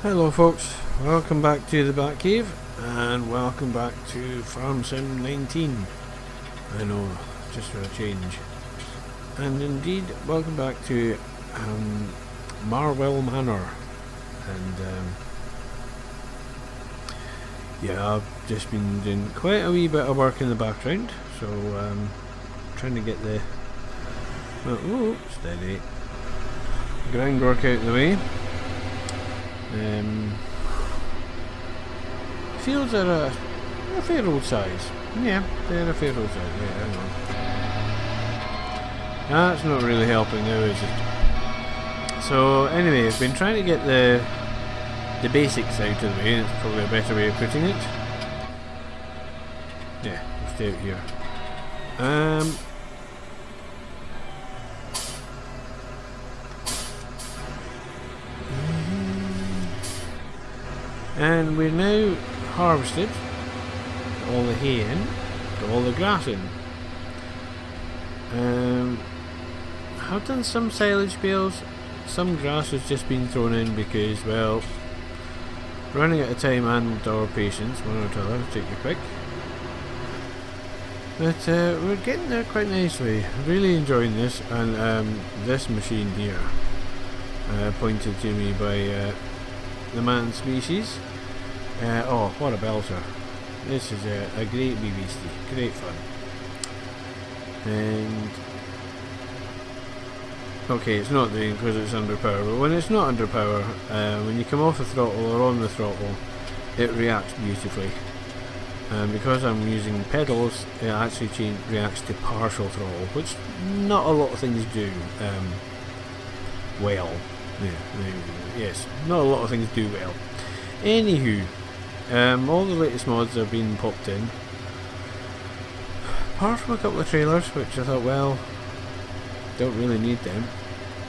Hello folks, welcome back to the Batcave and welcome back to Farm Sim 19. I know, just for a change. And indeed, welcome back to Marwell Manor. And yeah, I've just been doing quite a wee bit of work in the background, so trying to get the steady groundwork out of the way. Fields are a fair old size. Yeah, they're a fair old size. Yeah, I know. That's not really helping now, is it? So anyway, I've been trying to get the basics out of the way. It's probably a better way of putting it. Yeah, we'll stay out here. And we're now harvested, got all the hay in, got all the grass in. I've done some silage bales, some grass has just been thrown in because, well, running out of time and or patience, one or the other, take your pick. But we're getting there quite nicely, really enjoying this, and this machine here, pointed to me by the man species. Oh, what a belter. This is a great wee beastie, great fun. And okay, it's not doing because it's under power, but when it's not under power, when you come off the throttle or on the throttle, it reacts beautifully. And because I'm using pedals, it actually reacts to partial throttle, which not a lot of things do well. Yes, not a lot of things do well. Anywho, all the latest mods have been popped in, apart from a couple of trailers, which I thought, well, don't really need them.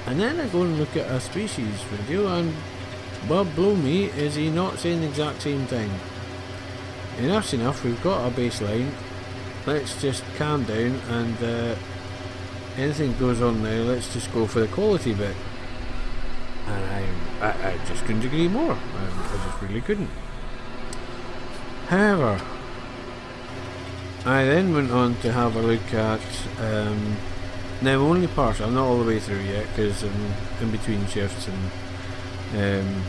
And then I go and look at a species video, and Bob blow me, is he not saying the exact same thing? Enough's enough, we've got our baseline, let's just calm down, and anything goes on now, let's just go for the quality bit. And I just couldn't agree more. I just really couldn't. However, I then went on to have a look at now only partial. I'm not all the way through yet because I'm in between shifts, and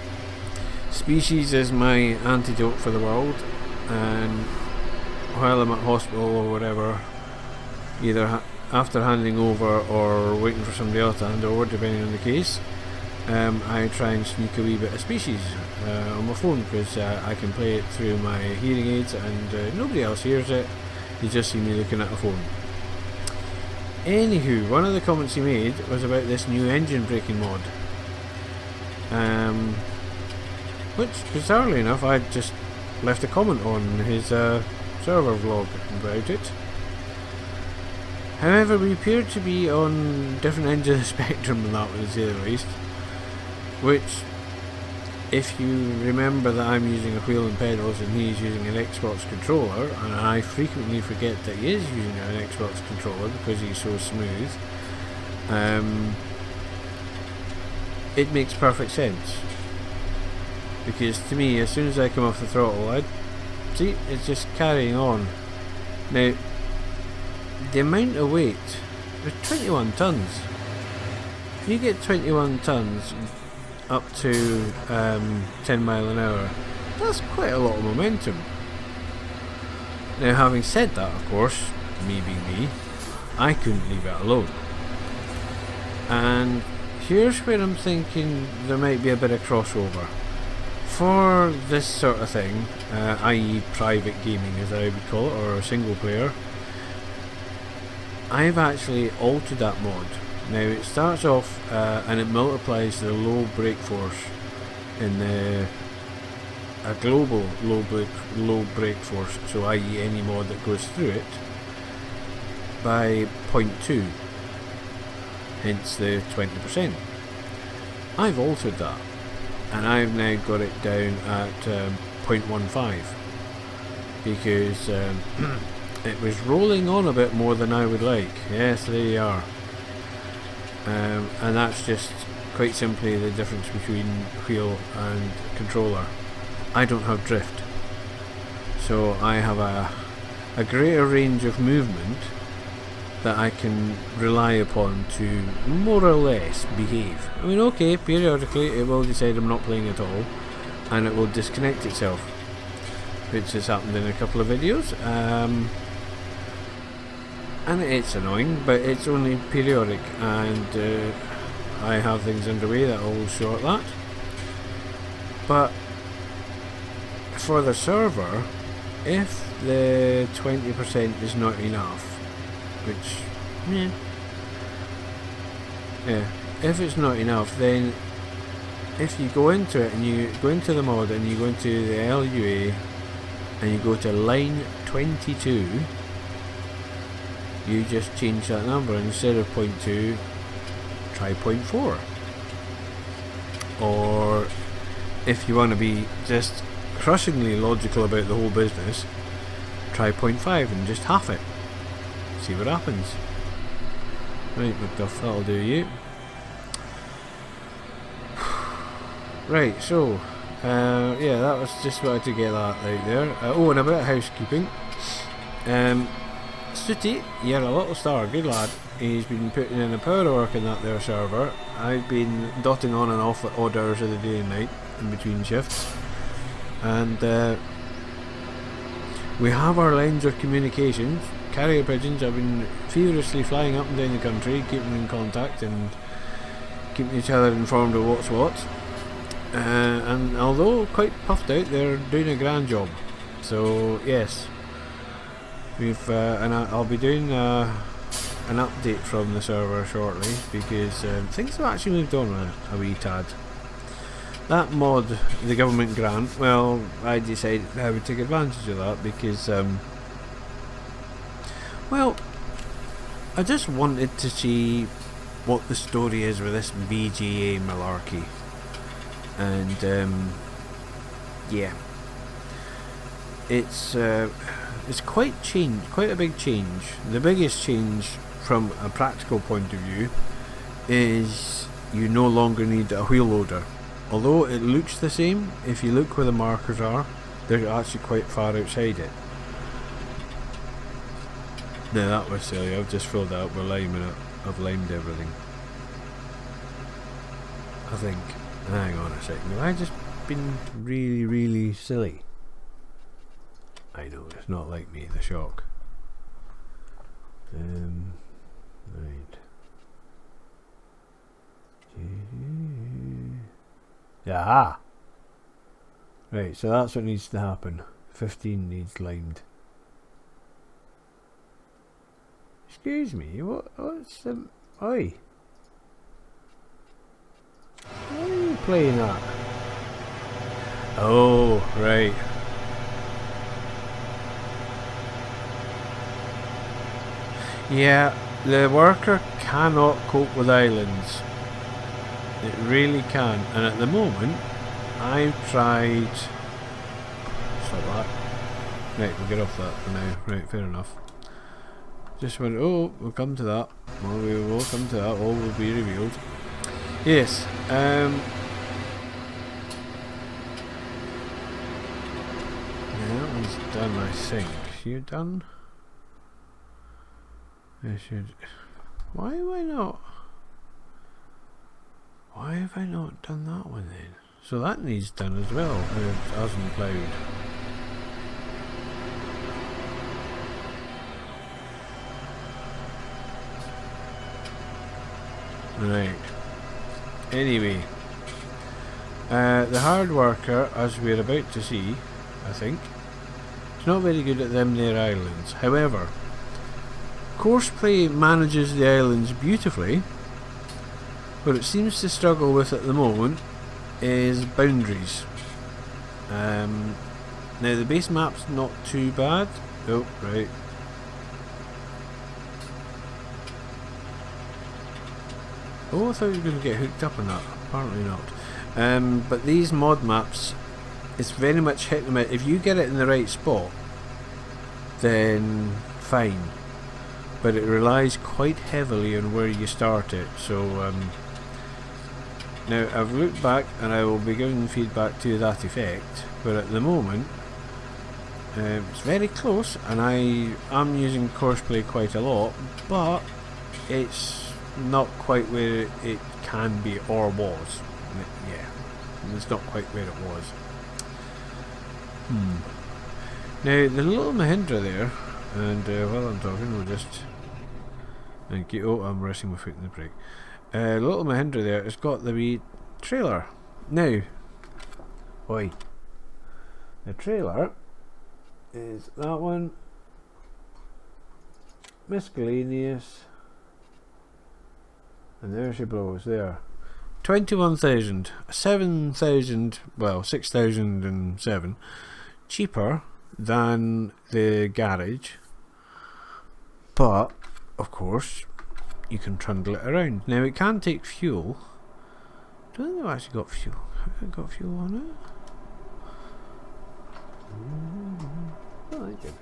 species is my antidote for the world. And while I'm at hospital or whatever, either after handing over or waiting for somebody else to hand over, depending on the case, I try and sneak a wee bit of species on my phone because I can play it through my hearing aids and nobody else hears it. You just see me looking at a phone. Anywho, one of the comments he made was about this new engine braking mod, which bizarrely enough I just left a comment on his server vlog about it. However, we appear to be on different ends of the spectrum than that one, to say the least. Which, if you remember that I'm using a wheel and pedals and he's using an Xbox controller, and I frequently forget that he is using an Xbox controller because he's so smooth, it makes perfect sense. Because to me, as soon as I come off the throttle, see, it's just carrying on. Now, the amount of weight, there's 21 tons. If you get 21 tons up to 10 mile an hour, that's quite a lot of momentum. Now, having said that, of course, me being me, I couldn't leave it alone. And here's where I'm thinking there might be a bit of crossover. For this sort of thing, i.e. private gaming as I would call it, or single player, I've actually altered that mod. Now it starts off and it multiplies the low brake force in a global low brake force, so i.e. any mod that goes through it, by 0.2, hence the 20%. I've altered that, and I've now got it down at 0.15 because it was rolling on a bit more than I would like. Yes, there you are. And that's just quite simply the difference between wheel and controller. I don't have drift, so I have a greater range of movement that I can rely upon to more or less behave. I mean, okay, periodically it will decide I'm not playing at all, and it will disconnect itself, which has happened in a couple of videos, and it's annoying, but it's only periodic, and I have things underway that will short that. But for the server, if the 20% is not enough, which, yeah, if it's not enough, then if you go into it and you go into the mod and you go into the LUA and you go to line 22, you just change that number. Instead of 0.2, try 0.4. Or if you want to be just crushingly logical about the whole business, try 0.5 and just half it. See what happens. Right, McDuff, that'll do you. Right, so yeah, that was just wanted to get that out there. Oh, and a bit of housekeeping. Sooty, you're a little star, good lad. He's been putting in a power of work in that there server. I've been dotting on and off at odd hours of the day and night in between shifts, and we have our lines of communications. Carrier pigeons have been feverishly flying up and down the country, keeping in contact and keeping each other informed of what's what. And although quite puffed out, they're doing a grand job. So yes, we've and I'll be doing an update from the server shortly, because things have actually moved on a wee tad. That mod, the government grant, well, I decided I would take advantage of that because well, I just wanted to see what the story is with this BGA malarkey. And yeah, it's quite a big change. The biggest change from a practical point of view is you no longer need a wheel loader. Although it looks the same, if you look where the markers are, they're actually quite far outside it. Now that was silly, I've just filled it up with lime in it. I've limed everything, I think. Hang on a second, have I just been really silly? I know, it's not like me, the shock. Right. Aha! Right, so that's what needs to happen. 15 needs limed. Excuse me, what's the... Oi! Why are you playing that? Oh, right. Yeah, the worker cannot cope with islands. It really can. And at the moment, I've tried... Stop that. Right, we'll get off that for now. Right, fair enough. Just went, oh, we'll come to that. Well, we will come to that. All will be revealed. Yes. Yeah, that one's done, I think. You done? I should... Why have I not... Why have I not done that one then? So that needs done as well, and it hasn't ploughed. Right. Anyway, the hard worker, as we're about to see, I think, is not very good at them there islands. However, Courseplay manages the islands beautifully. What it seems to struggle with at the moment is boundaries. Now the base map's not too bad. Oh, right. Oh, I thought you were going to get hooked up on that. Apparently not. But these mod maps, it's very much hit them out. If you get it in the right spot, then fine. But it relies quite heavily on where you start it. So Now I've looked back and I will be giving feedback to that effect, but at the moment it's very close and I am using Courseplay quite a lot, but it's not quite where it can be or was. Yeah, it's not quite where it was. Now the little Mahindra there, and while I'm talking we'll just thank you. Oh, I'm resting my foot in the brake. Little Mahindra there has got the wee trailer. Now, oi, the trailer is that one, miscellaneous, and there she blows there. 21,000, 7,000, well 6,007 cheaper than the garage, but of course you can trundle it around. Now it can take fuel. I don't think I've actually got fuel. Have I got fuel on it? Oh, I did.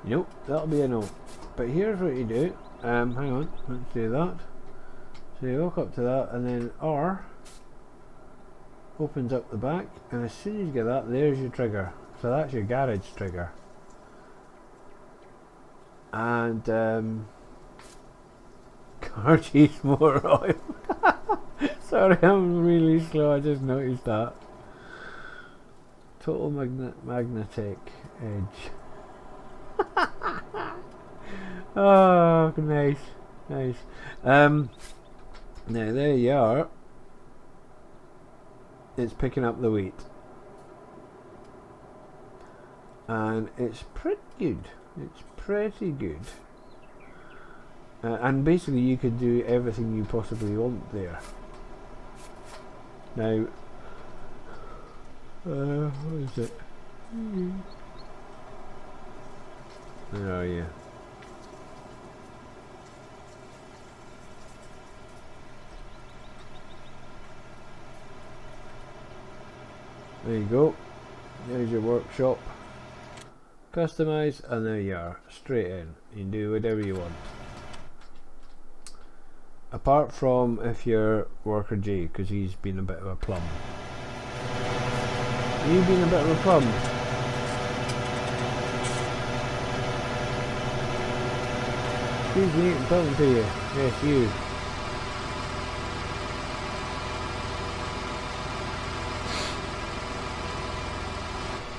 Nope, that'll be a no. But here's what you do. Hang on, let's do that. So you walk up to that, and then R opens up the back, and as soon as you get that, there's your trigger. So that's your garage trigger. And car cheese more oil. Sorry, I'm really slow. I just noticed that. Total magnetic edge. Oh, nice, nice. Now there you are. It's picking up the wheat, and it's pretty good. It's pretty good. And basically you could do everything you possibly want there. Now, what is it? Where are you? There you go. There's your workshop. Customize, and there you are. Straight in. You can do whatever you want. Apart from if you're worker J, because he's been a bit of a plum. You've been a bit of a plum. Excuse me, I'm talking to you. Yes, you.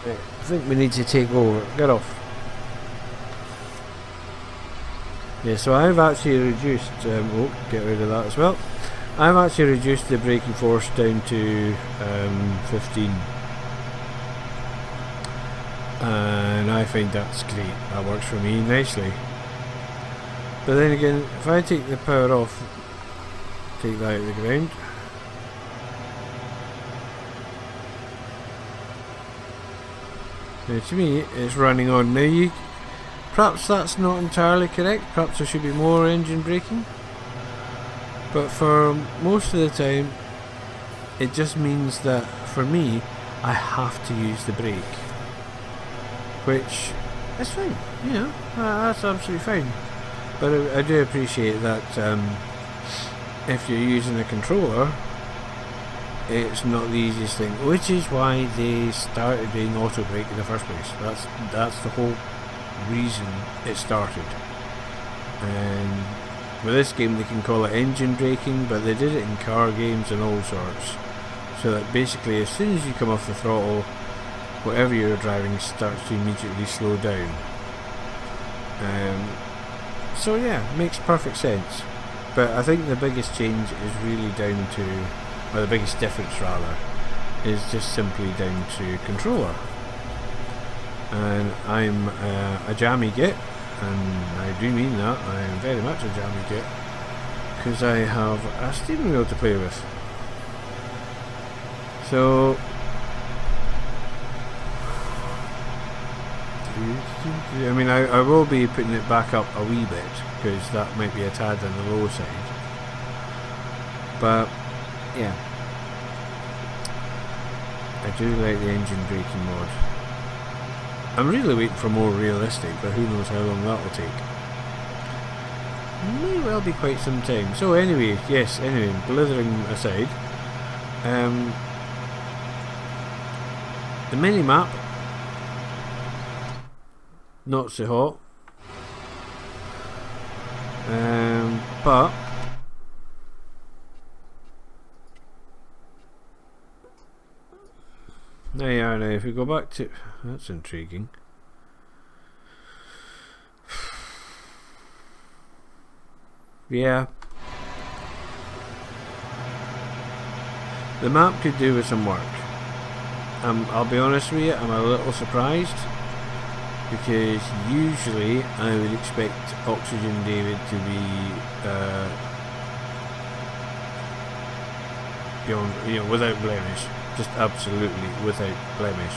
Right, I think we need to take over. Get off. Yeah, so I've actually reduced, oh, get rid of that as well. I've actually reduced the braking force down to 15. And I find that's great. That works for me nicely. But then again, if I take the power off, take that out of the ground. Now to me, it's running on. Now perhaps that's not entirely correct, perhaps there should be more engine braking, but for most of the time it just means that for me I have to use the brake, which is fine, you know, that's absolutely fine. But I do appreciate that if you're using a controller it's not the easiest thing, which is why they started doing auto brake in the first place. That's the whole reason it started. And with this game they can call it engine braking, but they did it in car games and all sorts, so that basically as soon as you come off the throttle, whatever you're driving starts to immediately slow down. So yeah, makes perfect sense. But I think the biggest change is really down to, or the biggest difference rather, is just simply down to controller. And I'm a jammy git, and I do mean that. I am very much a jammy git, because I have a steering wheel to play with. So I mean, I will be putting it back up a wee bit, because that might be a tad on the low side. But yeah, I do like the engine braking mod. I'm really waiting for more realistic, but who knows how long that will take. may well be quite some time. So anyway, yes, anyway, blithering aside, the mini-map, not so hot, but there you are now. If we go back to, that's intriguing. Yeah, the map could do with some work. I'll be honest with you, I'm a little surprised, because usually I would expect Oxygen David to be beyond, without blemish, just absolutely without blemish.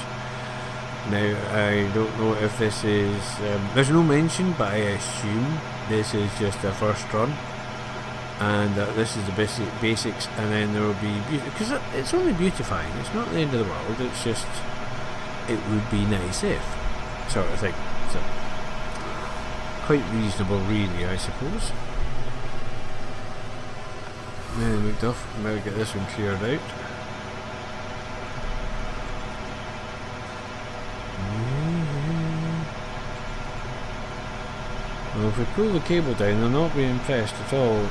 Now I don't know if this is, there's no mention, but I assume this is just a first run, and this is the basics, and then there will be, because it's only beautifying, it's not the end of the world, it's just, it would be nice if, sort of thing. So quite reasonable really, I suppose. Now Macduff, better get this one cleared out. Well, if we pull the cable down, they'll not be impressed at all.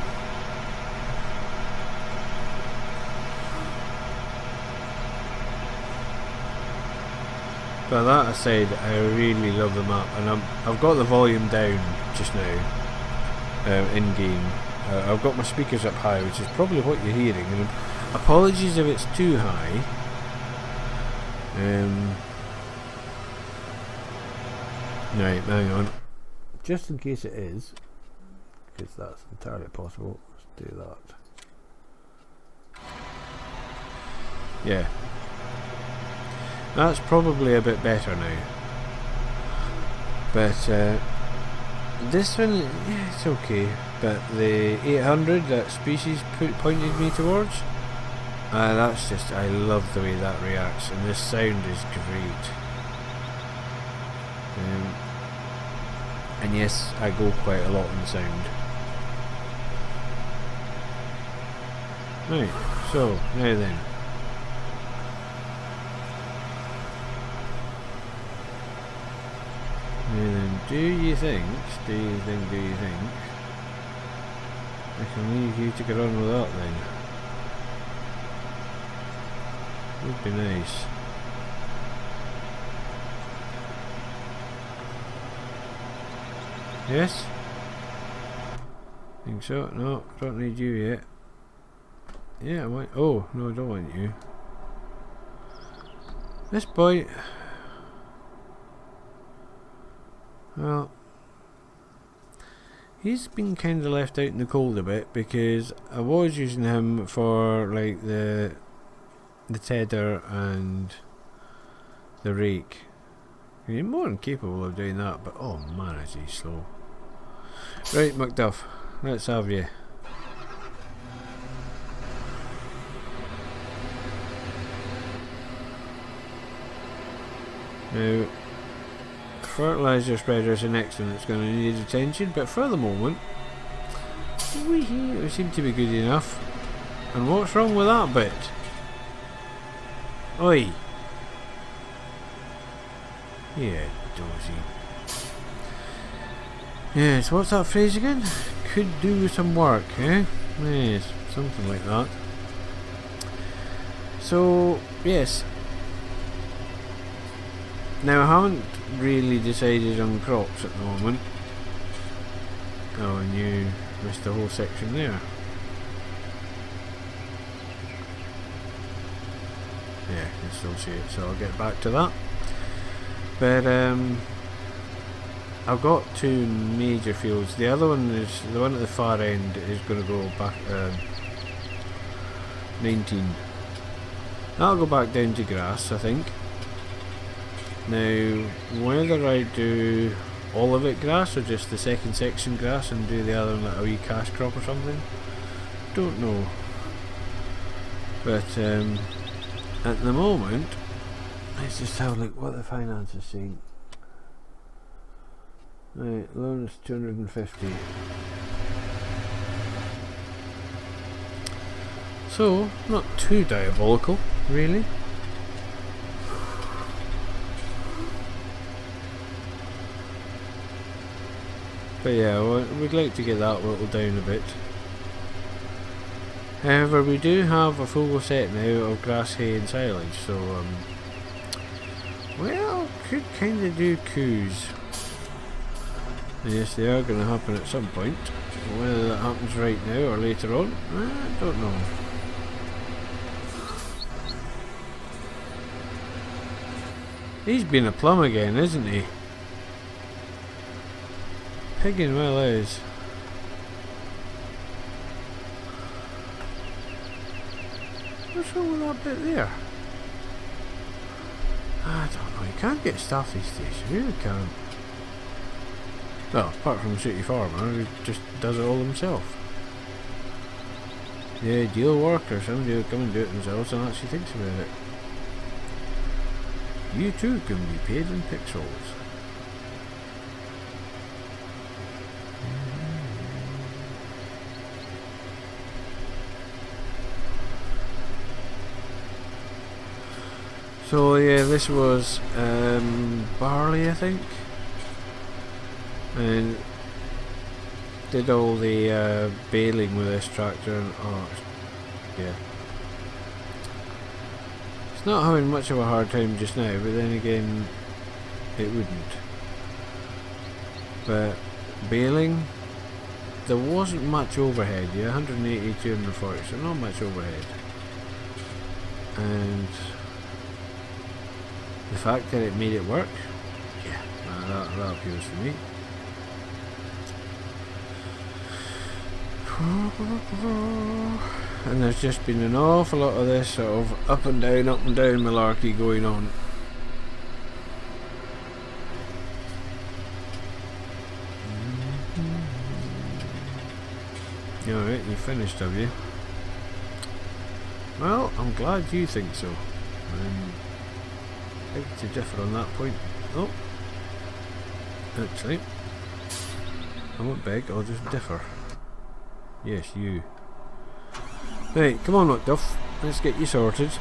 But that aside, I really love the map, and I've got the volume down just now, in game. I've got my speakers up high, which is probably what you're hearing. And apologies if it's too high. Right, hang on. Just in case it is, because that's entirely possible. Let's do that. Yeah. That's probably a bit better now. But this one, yeah, it's okay. But the 800 that Species pointed me towards, that's just, I love the way that reacts, and this sound is great. And yes, I go quite a lot in sound. Right, so now then. Now then, do you think I can leave you to get on with that then? Would be nice. Yes? Think so? No, don't need you yet. Yeah, I want. Oh, no, I don't want you. This boy. Well, he's been kind of left out in the cold a bit, because I was using him for like the tedder and the rake. He's more than capable of doing that, but oh man, is he slow. Right, Macduff, let's have you. Now, fertilizer spreader is the next one that's going to need attention, but for the moment, we seem to be good enough. And what's wrong with that bit? Oi! Yeah, dozy. Yes, what's that phrase again? Could do some work, eh? Yes, something like that. So, yes. Now, I haven't really decided on crops at the moment. Oh, and you missed the whole section there. Yeah, I can still see it, so I'll get back to that. But I've got two major fields. The other one is, the one at the far end is going to go back 19. That'll go back down to grass, I think. Now, whether I do all of it grass or just the second section grass and do the other one like a wee cash crop or something, don't know. But at the moment, let's just have a look what the finance is saying. Right, loan is 250. So, not too diabolical, really. But yeah, we'd like to get that whittled down a bit. However, we do have a full set now of grass, hay and silage, so well, could kind of do coups. Yes, they are going to happen at some point. Whether that happens right now or later on, I don't know. He's been a plum again, isn't he? Piggin' well is. What's wrong with that bit there? I don't know, you can't get stuff these days, you really can't. Well, apart from City Farmer, who just does it all himself. Yeah, deal work or somebody will come and do it themselves and actually thinks about it. You too can be paid in pixels. So yeah, this was barley, I think, and did all the baling with this tractor, and yeah, it's not having much of a hard time just now, but then again it wouldn't. But baling, there wasn't much overhead. Yeah, 180, 240, so not much overhead, and the fact that it made it work, yeah, that appeals to me. And there's just been an awful lot of this sort of up and down malarkey going on. Alright, you finished, have you? Well, I'm glad you think so. Beg to differ on that point. Oh, actually, I won't beg, I'll just differ. Yes, you. Right, come on, Macduff, let's get you sorted.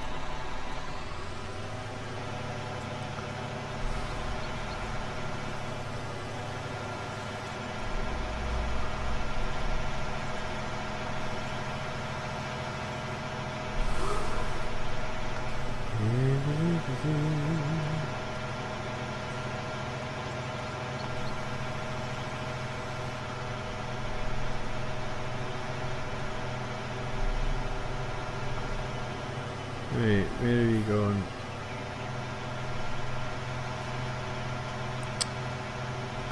Right, where are you going?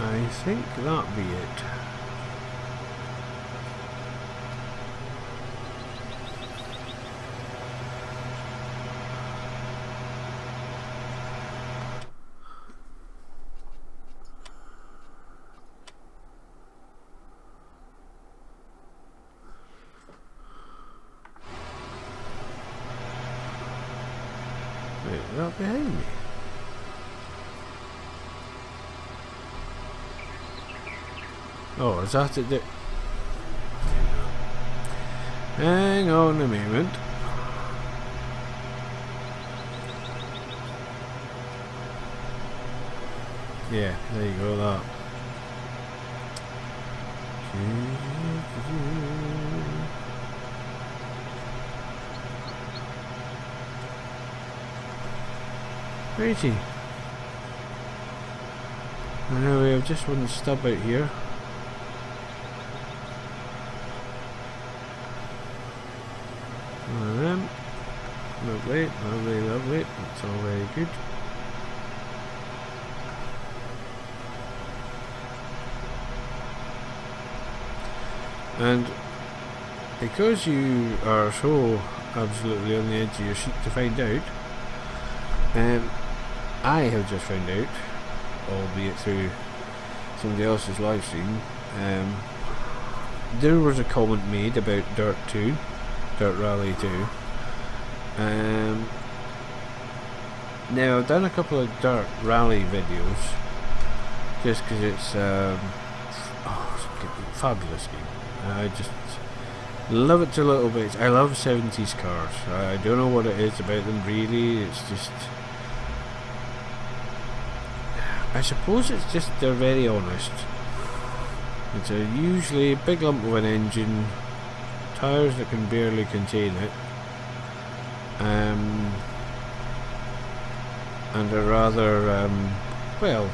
I think that'll be it. Wait, is that behind me? Oh, is that it? Hang on a moment. Yeah, there you go, that. Righty. Anyway, I've just one stub out here. One of them. Lovely, lovely, lovely. That's all very good. And because you are so absolutely on the edge of your seat to find out, I have just found out, albeit through somebody else's live stream, there was a comment made about Dirt Rally 2. Now I've done a couple of Dirt Rally videos just because it's a fabulous game. Love it to little bits. I love 70s cars. I don't know what it is about them really. It's just, I suppose it's just they're very honest. It's a usually big lump of an engine, tyres that can barely contain it, and a rather well,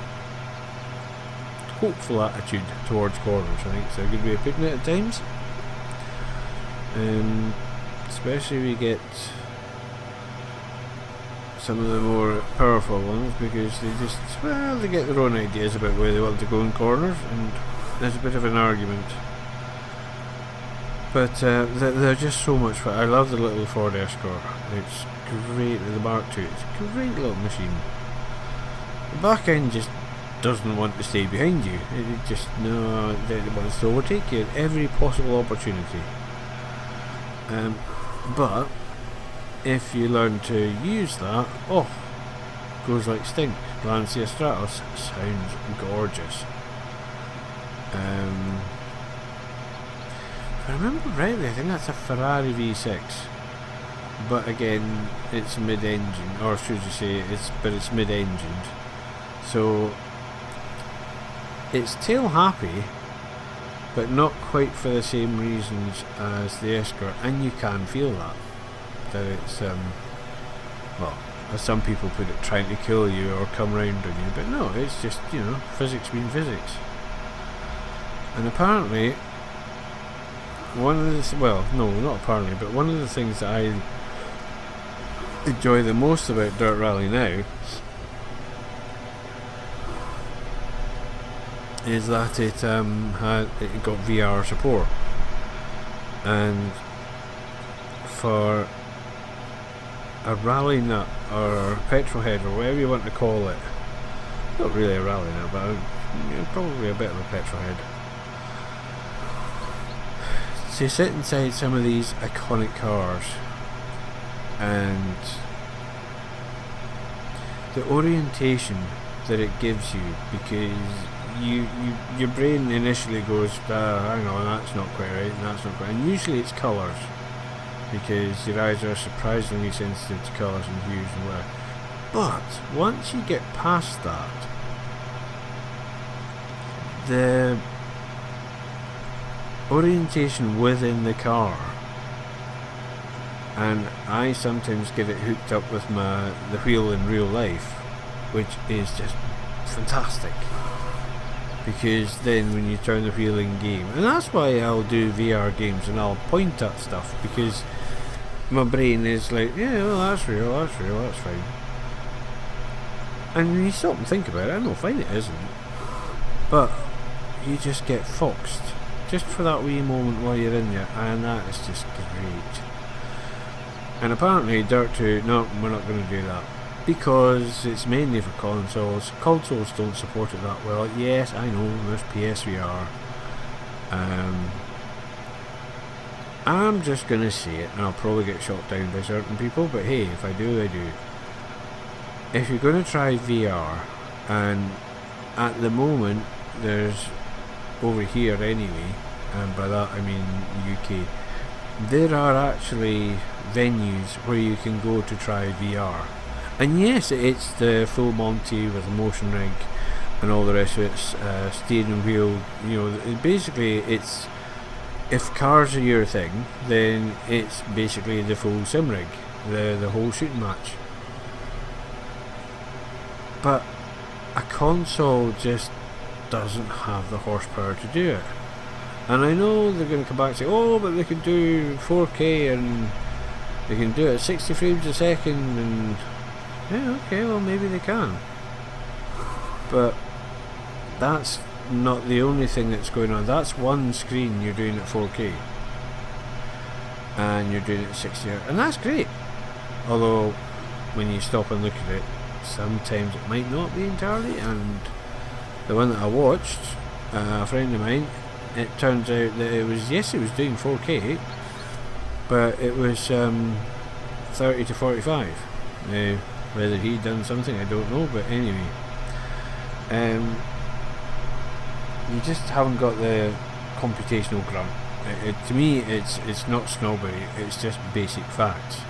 hopeful attitude towards corners. I think it's a good way of putting it at times. Especially if you get some of the more powerful ones, because they just, well, they get their own ideas about where they want to go in corners, and there's a bit of an argument. But they're just so much fun. I love the little Ford Escort. It's great. The Mark II. It's a great little machine. The back end just doesn't want to stay behind you. It just, no, it wants to overtake you at every possible opportunity. But if you learn to use that, oh, goes like stink. Lancia Stratos sounds gorgeous. If I remember rightly, I think that's a Ferrari V6. But again, it's mid-engine, or should you say, it's mid-engined. So it's tail happy, but not quite for the same reasons as the Escort, and you can feel that it's well, as some people put it, trying to kill you or come round on you, but no, it's just, physics being physics. And apparently, one of the, well, no, not apparently, but one of the things that I enjoy the most about Dirt Rally now is that it got VR support, and for a rally nut or a petrol head or whatever you want to call it, not really a rally nut, but probably a bit of a petrol head, to sit inside some of these iconic cars and the orientation that it gives you, because your brain initially goes, hang on, that's not quite right, and that's not quite, and usually it's colours, because your eyes are surprisingly sensitive to colours and hues and whatever. But once you get past that, the orientation within the car, and I sometimes get it hooked up with the wheel in real life, which is just fantastic, because then when you turn the wheel in game, and that's why I'll do VR games and I'll point at stuff, because my brain is like, yeah, well, that's real, that's fine. And when you stop and think about it, I know fine it isn't, but you just get foxed just for that wee moment while you're in there, and that is just great. And apparently Dirt 2, no, we're not going to do that, because it's mainly for consoles. Consoles don't support it that well. Yes, I know, there's PSVR. I'm just going to say it, and I'll probably get shot down by certain people, but hey, if I do, I do. If you're going to try VR, and at the moment there's, over here anyway, and by that I mean UK, there are actually venues where you can go to try VR. And yes, it's the full Monty with a motion rig and all the rest of it, steering wheel, basically it's, if cars are your thing, then it's basically the full sim rig, the whole shooting match. But a console just doesn't have the horsepower to do it. And I know they're going to come back and say, oh, but they can do 4K and they can do it at 60 frames a second, and yeah, okay, well maybe they can. But that's not the only thing that's going on. That's one screen you're doing at 4K, and you're doing it at 60, and that's great. Although when you stop and look at it, sometimes it might not be entirely. And the one that I watched, a friend of mine, it turns out that it was, yes, it was doing 4K, but it was 30 to 45. Whether he'd done something, I don't know, but anyway, you just haven't got the computational grunt To me, it's not snobbery. It's just basic facts.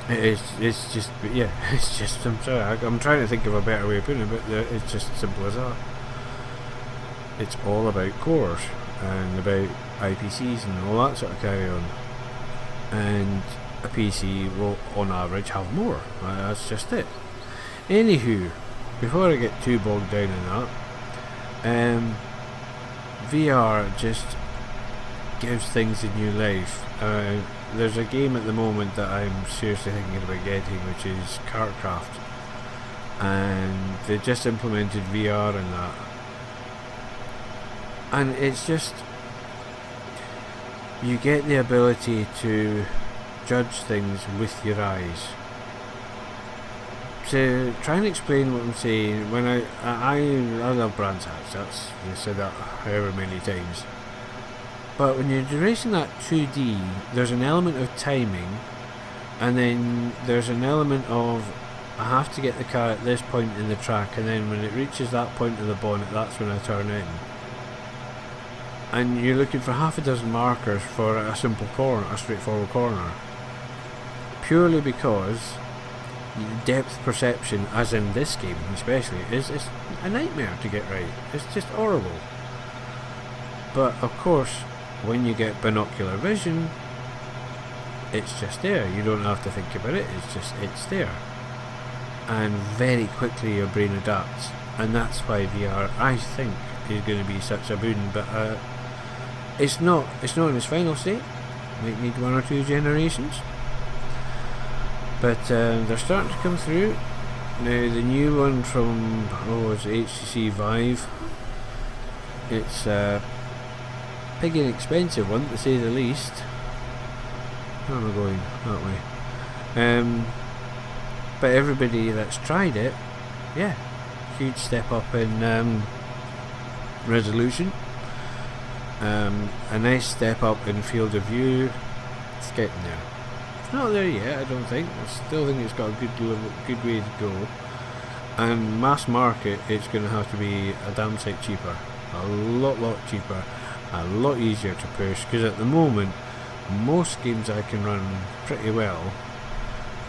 It's just, yeah, it's just, I'm sorry, I'm trying to think of a better way of putting it, but it's just simple as that. It's all about cores and about IPCs and all that sort of carry on. And a PC will, on average, have more. That's just it. Anywho, before I get too bogged down in that, VR just gives things a new life. There's a game at the moment that I'm seriously thinking about getting, which is Kartcraft, and they just implemented VR in that, and it's just, you get the ability to judge things with your eyes. To try and explain what I'm saying, when I love Brands Hatch, that's, they said that however many times. But when you're racing that 2D, there's an element of timing, and then there's an element of, I have to get the car at this point in the track, and then when it reaches that point of the bonnet, that's when I turn in. And you're looking for half a dozen markers for a simple corner, a straightforward corner. Purely because depth perception, as in this game especially, is a nightmare to get right. It's just horrible. But of course, when you get binocular vision, it's just there. You don't have to think about it. It's there, and very quickly your brain adapts, and that's why VR, I think, is going to be such a boon. But it's not in its final state. Might need 1 or 2 generations, but they're starting to come through. Now the new one from it's HTC Vive. It's big and expensive one, to say the least. Where am I going? That way. But everybody that's tried it, yeah, huge step up in resolution. A nice step up in field of view. It's getting there. It's not there yet, I don't think. I still think it's got a good way to go. And mass market, it's going to have to be a damn sight cheaper. A lot cheaper. A lot easier to push, because at the moment most games I can run pretty well,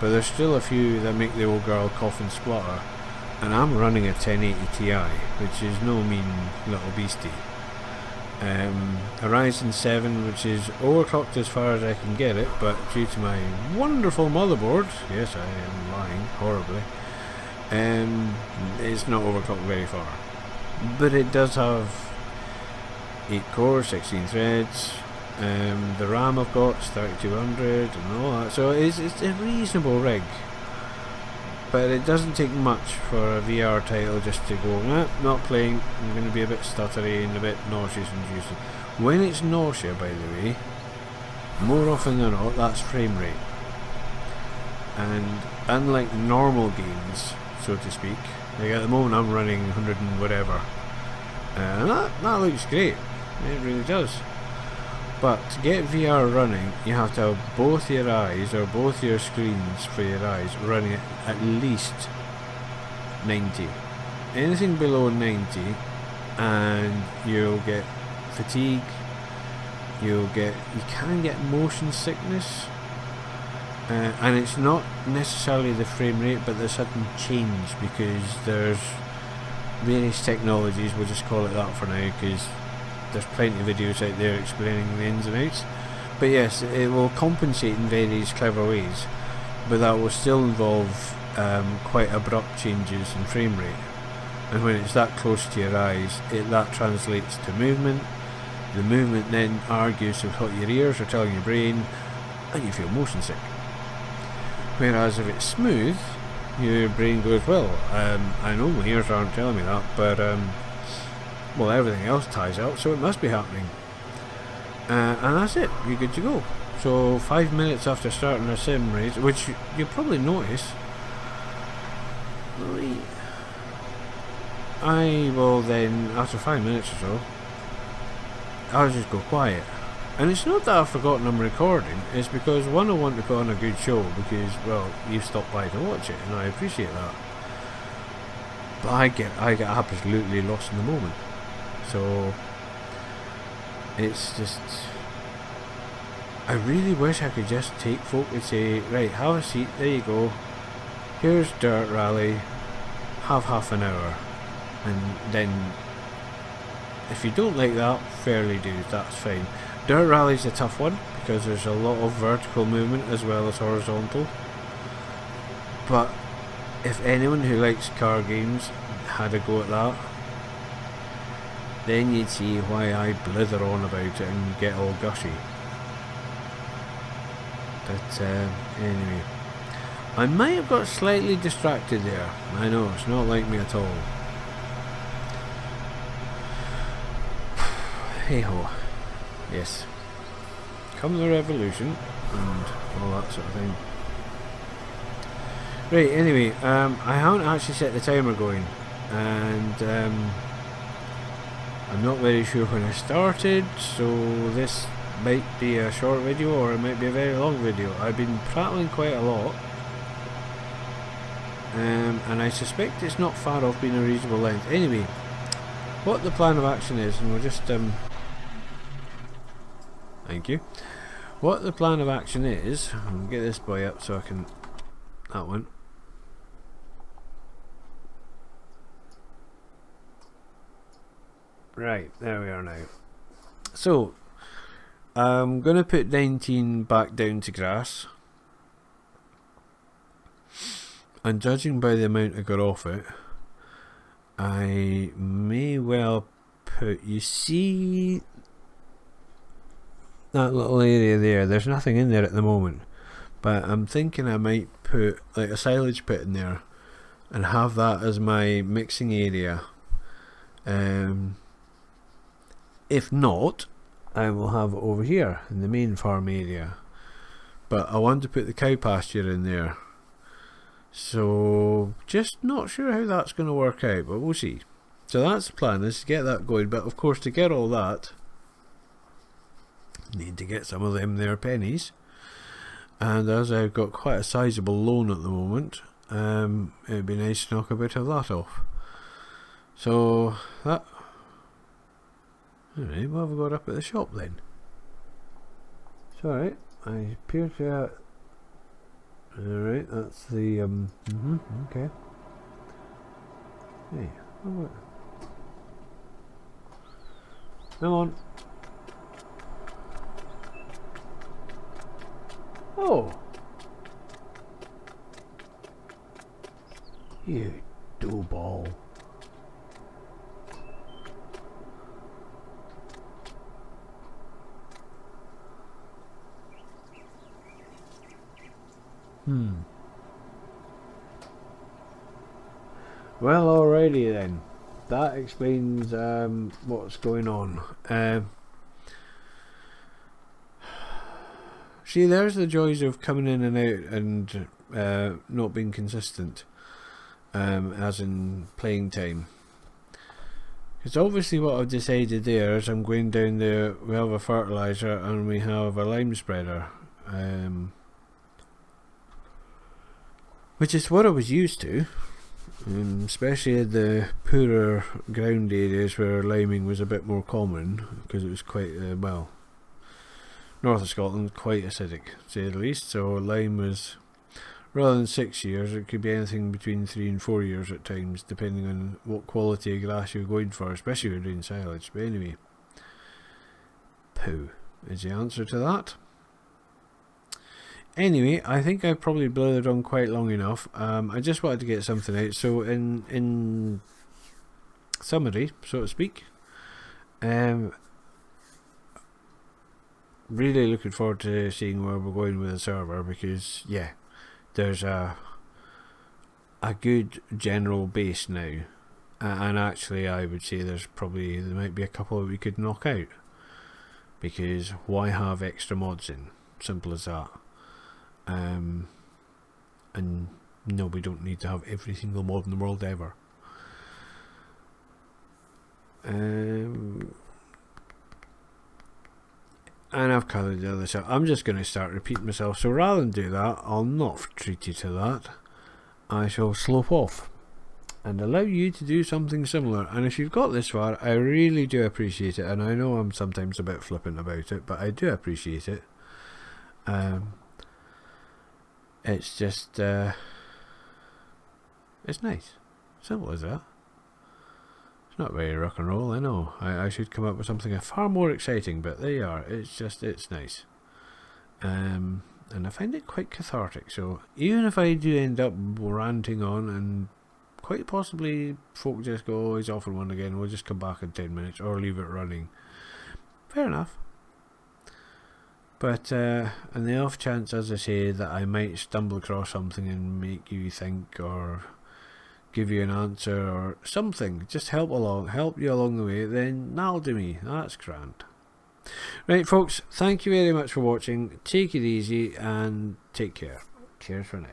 but there's still a few that make the old girl cough and splutter, and I'm running a 1080 Ti, which is no mean little beastie. A Ryzen 7, which is overclocked as far as I can get it, but due to my wonderful motherboard, yes, I am lying horribly, it's not overclocked very far, but it does have 8 cores, 16 threads. The RAM I've got is 3200 and all that, so it's a reasonable rig. But it doesn't take much for a VR title just to go, nah, not playing, I'm going to be a bit stuttery and a bit nauseous and juicy. When it's nausea, by the way, more often than not, that's frame rate. And unlike normal games, so to speak, like at the moment I'm running 100 and whatever, and that looks great. It really does. But to get VR running, you have to have both your eyes, or both your screens for your eyes, running at least 90. Anything below 90 and you'll get fatigue, you can get motion sickness, and it's not necessarily the frame rate, but there's certain change, because there's various technologies, we'll just call it that for now, because there's plenty of videos out there explaining the ins and outs. But yes, it will compensate in various clever ways, but that will still involve quite abrupt changes in frame rate. And when it's that close to your eyes, that translates to movement. The movement then argues with what your ears are telling your brain, and you feel motion sick. Whereas if it's smooth, your brain goes, well, I know my ears aren't telling me that, but well, everything else ties out, so it must be happening. And that's it, you're good to go. So 5 minutes after starting a sim race, which you'll probably notice, I will then, after 5 minutes or so, I'll just go quiet. And it's not that I've forgotten I'm recording, it's because one, I want to put on a good show, because, well, you've stopped by to watch it, and I appreciate that. But I get absolutely lost in the moment. So it's just, I really wish I could just take folk and say, right, have a seat, there you go, here's Dirt Rally, have half an hour, and then if you don't like that, fairly dues, that's fine. Dirt Rally's a tough one because there's a lot of vertical movement as well as horizontal, but if anyone who likes car games had a go at that, then you'd see why I blither on about it and get all gushy. But anyway, I might have got slightly distracted there. I know, it's not like me at all. Hey ho. Yes. Come the revolution and all that sort of thing. Right, anyway, I haven't actually set the timer going, and I'm not very sure when I started, so this might be a short video or it might be a very long video. I've been prattling quite a lot, and I suspect it's not far off being a reasonable length. Anyway, what the plan of action is, and we'll just thank you. What the plan of action is, I'll get this boy up so I can, that one. Right, there we are now. So, I'm going to put 19 back down to grass. And judging by the amount I got off it, I may well put, you see that little area there, there's nothing in there at the moment, but I'm thinking I might put like a silage pit in there and have that as my mixing area. If not, I will have it over here in the main farm area, but I want to put the cow pasture in there, so just not sure how that's going to work out, but we'll see. So that's the plan, is to get that going, but of course to get all that, need to get some of them there pennies, and as I've got quite a sizable loan at the moment, it'd be nice to knock a bit of that off. So that, alright, what have we got up at the shop then? It's alright, I appear to, alright, that's the, okay. Hey, what? Come on. Oh! You dough ball. Well, alrighty then. That explains what's going on. See, there's the joys of coming in and out and not being consistent, as in playing time. Because obviously what I've decided there is I'm going down there, we have a fertiliser and we have a lime spreader. Which is what I was used to, especially in the poorer ground areas where liming was a bit more common, because it was quite, well, north of Scotland, quite acidic, to say the least. So lime was, rather than 6 years, it could be anything between 3 and 4 years at times, depending on what quality of grass you're going for, especially if you're doing silage. But anyway, poo is the answer to that. Anyway, I think I probably blathered on quite long enough. I just wanted to get something out. So in summary, so to speak, really looking forward to seeing where we're going with the server, because yeah, there's a good general base now, and actually I would say there might be a couple that we could knock out, because why have extra mods in? Simple as that. And no, we don't need to have every single mod in the world ever. And I've covered the other stuff. I'm just going to start repeating myself, so rather than do that, I'll not treat you to that. I shall slope off. and allow you to do something similar. And if you've got this far, I really do appreciate it. And I know I'm sometimes a bit flippant about it, but I do appreciate it. It's just, it's nice. Simple as that. It's not very rock and roll, I know. I should come up with something far more exciting, but there you are. It's nice. And I find it quite cathartic. So even if I do end up ranting on, and quite possibly folk just go, oh, he's off on one again, we'll just come back in 10 minutes or leave it running. Fair enough. But on the off chance, as I say, that I might stumble across something and make you think, or give you an answer or something, just help you along the way, then that'll do me. That's grand. Right, folks, thank you very much for watching. Take it easy and take care. Cheers for now.